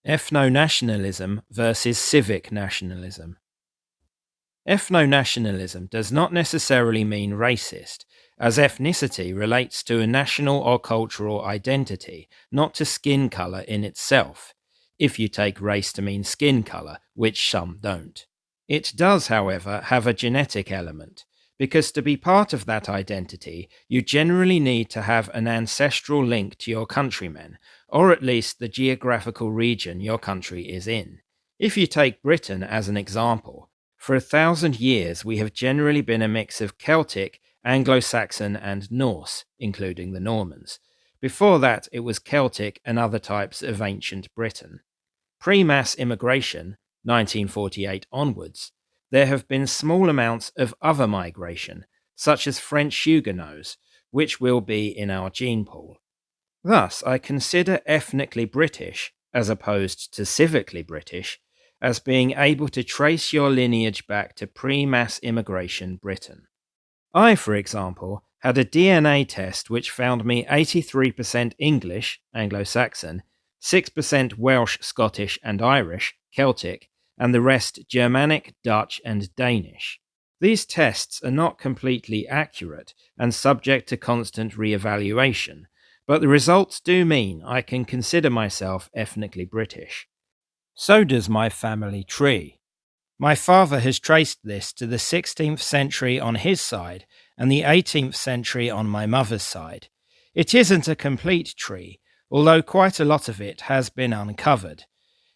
Ethno-nationalism versus civic nationalism. Ethno-nationalism does not necessarily mean racist, as ethnicity relates to a national or cultural identity, not to skin colour in itself, if you take race to mean skin colour, which some don't. It does, however, have a genetic element, because to be part of that identity, you generally need to have an ancestral link to your countrymen, or at least the geographical region your country is in. If you take Britain as an example, for 1,000 years we have generally been a mix of Celtic, Anglo-Saxon and Norse, including the Normans. Before that it was Celtic and other types of ancient Britain. Pre-mass immigration, 1948 onwards, there have been small amounts of other migration, such as French Huguenots, which will be in our gene pool. Thus, I consider ethnically British, as opposed to civically British, as being able to trace your lineage back to pre-mass immigration Britain. I, for example, had a DNA test which found me 83% English, Anglo-Saxon, 6% Welsh, Scottish and Irish, Celtic, and the rest Germanic, Dutch and Danish. These tests are not completely accurate and subject to constant re-evaluation, but the results do mean I can consider myself ethnically British. So does my family tree. My father has traced this to the 16th century on his side and the 18th century on my mother's side. It isn't a complete tree, although quite a lot of it has been uncovered.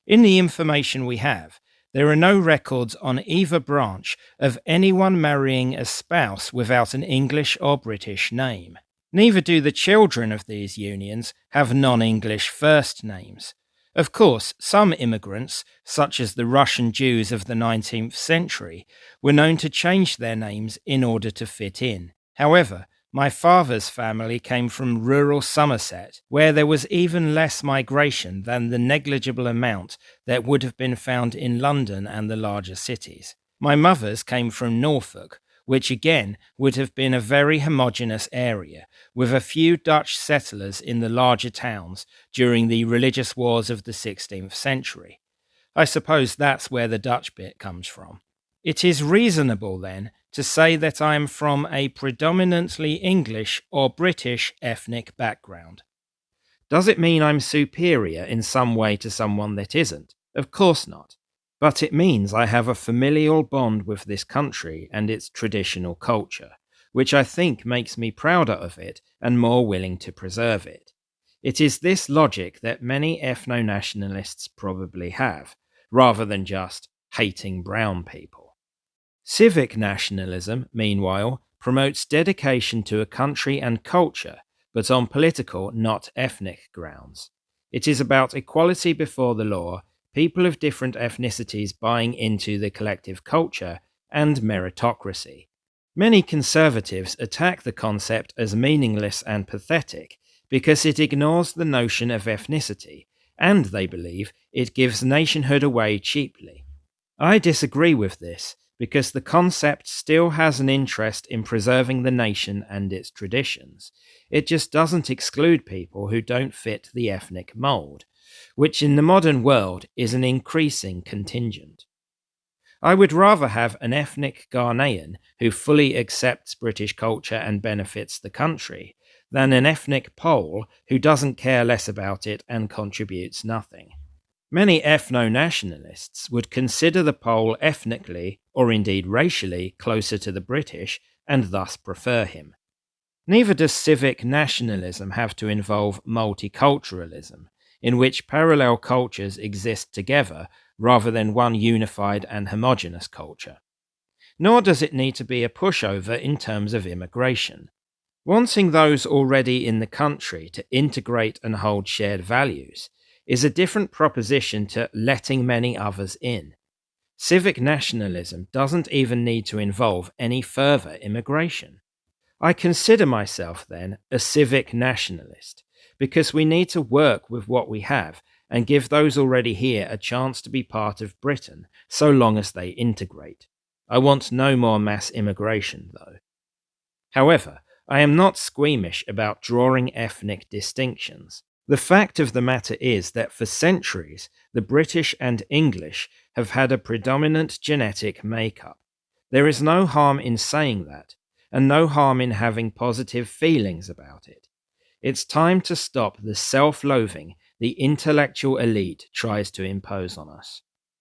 In the information we have, there are no records on either branch of anyone marrying a spouse without an English or British name. Neither do the children of these unions have non-English first names. Of course, some immigrants, such as the Russian Jews of the 19th century, were known to change their names in order to fit in. However, my father's family came from rural Somerset, where there was even less migration than the negligible amount that would have been found in London and the larger cities. My mother's came from Norfolk, which again would have been a very homogeneous area, with a few Dutch settlers in the larger towns during the religious wars of the 16th century. I suppose that's where the Dutch bit comes from. It is reasonable, then, to say that I am from a predominantly English or British ethnic background. Does it mean I'm superior in some way to someone that isn't? Of course not. But it means I have a familial bond with this country and its traditional culture, which I think makes me prouder of it and more willing to preserve it. It is this logic that many ethno-nationalists probably have, rather than just hating brown people. Civic nationalism, meanwhile, promotes dedication to a country and culture, but on political, not ethnic grounds. It is about equality before the law, people of different ethnicities buying into the collective culture, and meritocracy. Many conservatives attack the concept as meaningless and pathetic because it ignores the notion of ethnicity, and they believe it gives nationhood away cheaply. I disagree with this because the concept still has an interest in preserving the nation and its traditions. It just doesn't exclude people who don't fit the ethnic mold, which in the modern world is an increasing contingent. I would rather have an ethnic Ghanaian who fully accepts British culture and benefits the country, than an ethnic Pole who doesn't care less about it and contributes nothing. Many ethno-nationalists would consider the Pole ethnically, or indeed racially, closer to the British, and thus prefer him. Neither does civic nationalism have to involve multiculturalism, in which parallel cultures exist together rather than one unified and homogeneous culture. Nor does it need to be a pushover in terms of immigration. Wanting those already in the country to integrate and hold shared values is a different proposition to letting many others in. Civic nationalism doesn't even need to involve any further immigration. I consider myself, then, a civic nationalist, because we need to work with what we have and give those already here a chance to be part of Britain, so long as they integrate. I want no more mass immigration, though. However, I am not squeamish about drawing ethnic distinctions. The fact of the matter is that for centuries, the British and English have had a predominant genetic makeup. There is no harm in saying that, and no harm in having positive feelings about it. It's time to stop the self loathing the intellectual elite tries to impose on us.